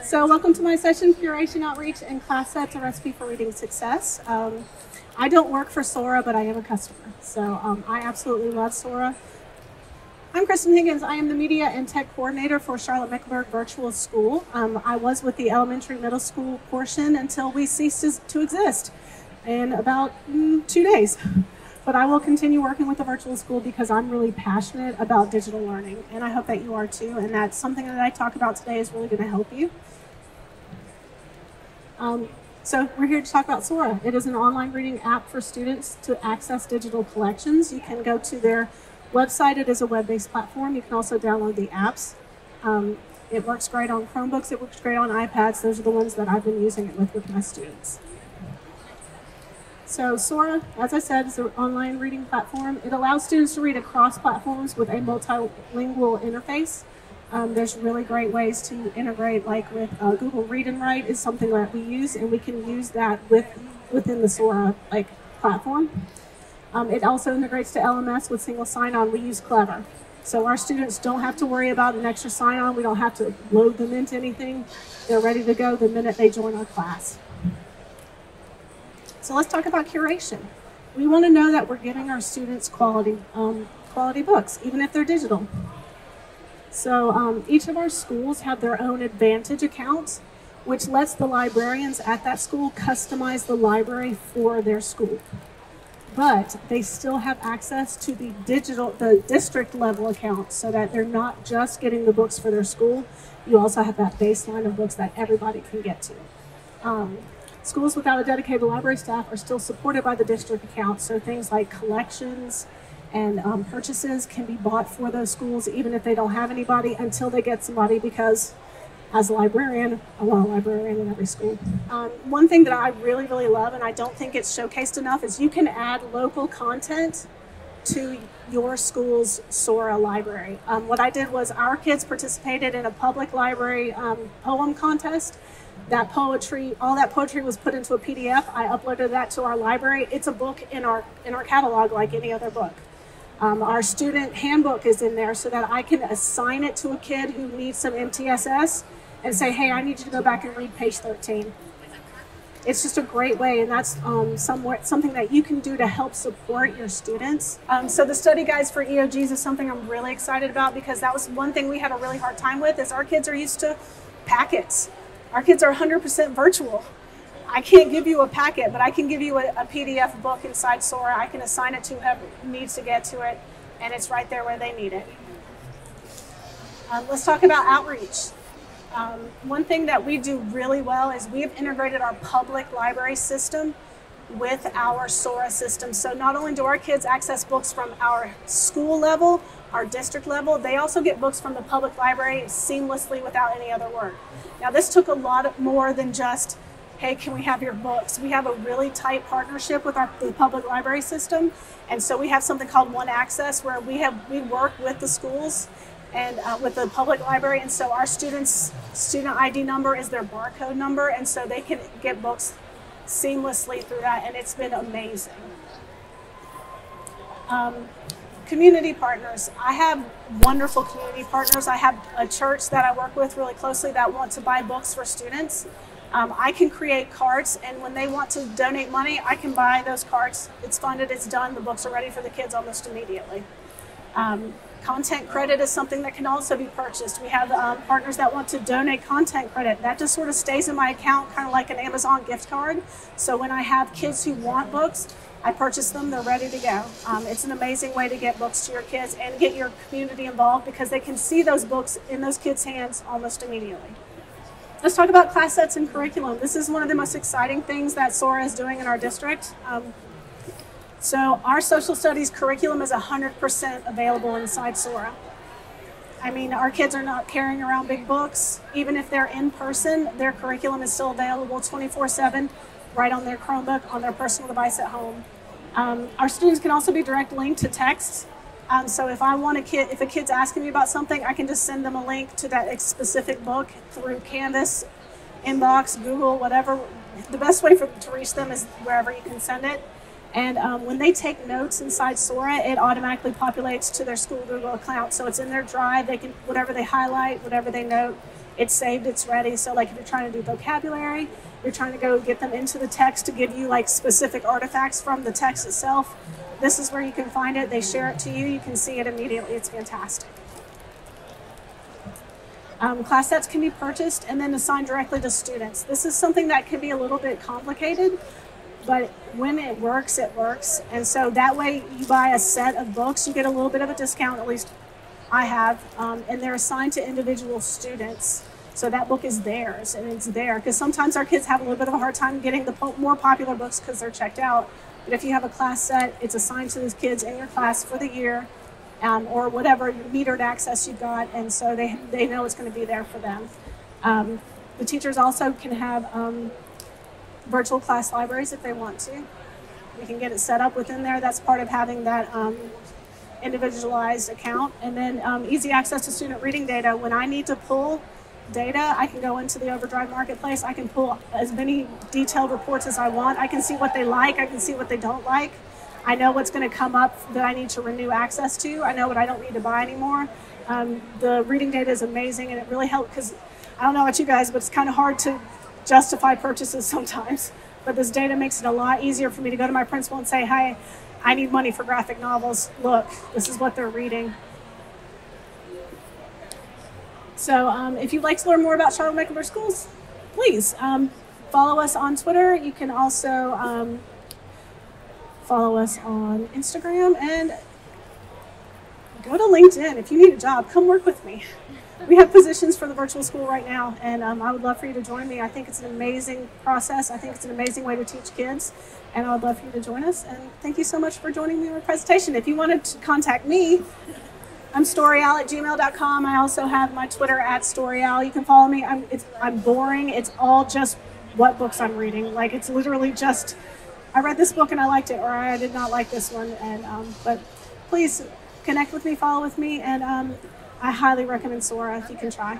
So welcome to my session, Curation, Outreach, and Class Sets, a Recipe for Reading Success. I don't work for Sora, but I am a customer. So I absolutely love Sora. I'm Christen Higgins. I am the Media and Tech Coordinator for Charlotte-Mecklenburg Virtual School. I was with the elementary middle school portion until we ceased to exist in about 2 days. But I will continue working with the virtual school because I'm really passionate about digital learning, and I hope that you are too, and that's something that I talk about today is really going to help you. So we're here to talk about Sora. It is an online reading app for students to access digital collections. You can go to their website. It is a web-based platform. You can also download the apps. It works great on Chromebooks. It works great on iPads. Those are the ones that I've been using it with my students. So Sora, as I said, is an online reading platform. It allows students to read across platforms with a multilingual interface. There's really great ways to integrate, like with Google Read and Write is something that we use, and we can use that within the Sora platform. It also integrates to LMS with single sign-on. We use Clever. So our students don't have to worry about an extra sign-on. We don't have to load them into anything. They're ready to go the minute they join our class. So let's talk about curation. We want to know that we're getting our students quality books, even if they're digital. So each of our schools have their own Advantage accounts, which lets the librarians at that school customize the library for their school. But they still have access to the district level accounts, so that they're not just getting the books for their school. You also have that baseline of books that everybody can get to. Schools without a dedicated library staff are still supported by the district accounts, so things like collections and purchases can be bought for those schools even if they don't have anybody until they get somebody, because as a librarian, I want a librarian in every school. One thing that I really, really love, and I don't think it's showcased enough, is you can add local content to your school's Sora library. What I did was our kids participated in a public library poem contest. That poetry, all that poetry was put into a PDF. I uploaded that to our library. It's a book in our catalog like any other book. Our student handbook is in there so that I can assign it to a kid who needs some MTSS and say, hey, I need you to go back and read page 13. It's just a great way, and that's something that you can do to help support your students. So the study guides for EOGs is something I'm really excited about, because that was one thing we had a really hard time with, is our kids are used to packets. Our kids are 100% virtual. I can't give you a packet, but I can give you a PDF book inside Sora. I can assign it to whoever needs to get to it, and it's right there where they need it. Let's talk about outreach. One thing that we do really well is we've integrated our public library system with our Sora system. So not only do our kids access books from our school level, our district level, they also get books from the public library seamlessly without any other work. Now this took a lot more than just, hey, can we have your books? We have a really tight partnership with the public library system. And so we have something called One Access, where we work with the schools and with the public library. And so our students' student ID number is their barcode number. And so they can get books seamlessly through that. And it's been amazing. Community partners. I have wonderful community partners. I have a church that I work with really closely that want to buy books for students. I can create cards, and when they want to donate money, I can buy those cards. It's funded, it's done, the books are ready for the kids almost immediately. Content credit is something that can also be purchased. We have partners that want to donate content credit. That just sort of stays in my account, kind of like an Amazon gift card. So when I have kids who want books, I purchase them, they're ready to go. It's an amazing way to get books to your kids and get your community involved, because they can see those books in those kids' hands almost immediately. Let's talk about class sets and curriculum. This is one of the most exciting things that Sora is doing in our district. So our social studies curriculum is 100% available inside Sora. I mean, our kids are not carrying around big books. Even if they're in person, their curriculum is still available 24/7, right on their Chromebook, on their personal device at home. Our students can also be direct linked to text. So if a kid's asking me about something, I can just send them a link to that specific book through Canvas, Inbox, Google, whatever. The best way to reach them is wherever you can send it. And when they take notes inside Sora, it automatically populates to their school Google account. So it's in their drive. They can, whatever they highlight, whatever they note, it's saved, it's ready. So like if you're trying to do vocabulary, you're trying to go get them into the text to give you like specific artifacts from the text itself, this is where you can find it. They share it to you. You can see it immediately. It's fantastic. Class sets can be purchased and then assigned directly to students. This is something that can be a little bit complicated, but when it works, it works. And so that way you buy a set of books, you get a little bit of a discount, at least I have, and they're assigned to individual students. So that book is theirs, and it's there. Because sometimes our kids have a little bit of a hard time getting the more popular books because they're checked out. But if you have a class set, it's assigned to those kids in your class for the year, or whatever metered access you've got, and so they know it's going to be there for them. The teachers also can have virtual class libraries if they want to. We can get it set up within there. That's part of having that individualized account. And then easy access to student reading data. When I need to pull data, I can go into the Overdrive Marketplace. I can pull as many detailed reports as I want. I can see what they like. I can see what they don't like. I know what's going to come up that I need to renew access to. I know what I don't need to buy anymore. The reading data is amazing, and it really helps because I don't know about you guys, but it's kind of hard to justify purchases sometimes. But this data makes it a lot easier for me to go to my principal and say, hey, I need money for graphic novels. Look, this is what they're reading. So if you'd like to learn more about Charlotte-Mecklenburg Schools, please follow us on Twitter. You can also follow us on Instagram, and go to LinkedIn. If you need a job, come work with me. We have positions for the virtual school right now, and I would love for you to join me. I think it's an amazing process. I think it's an amazing way to teach kids, and I would love for you to join us. And thank you so much for joining me on the presentation. If you wanted to contact me, I'm storyal@gmail.com. I also have my Twitter @storyal. You can follow me. I'm boring. It's all just what books I'm reading. Like, it's literally just, I read this book and I liked it, or I did not like this one. And but please connect with me, follow with me, and I highly recommend Sora if you can try.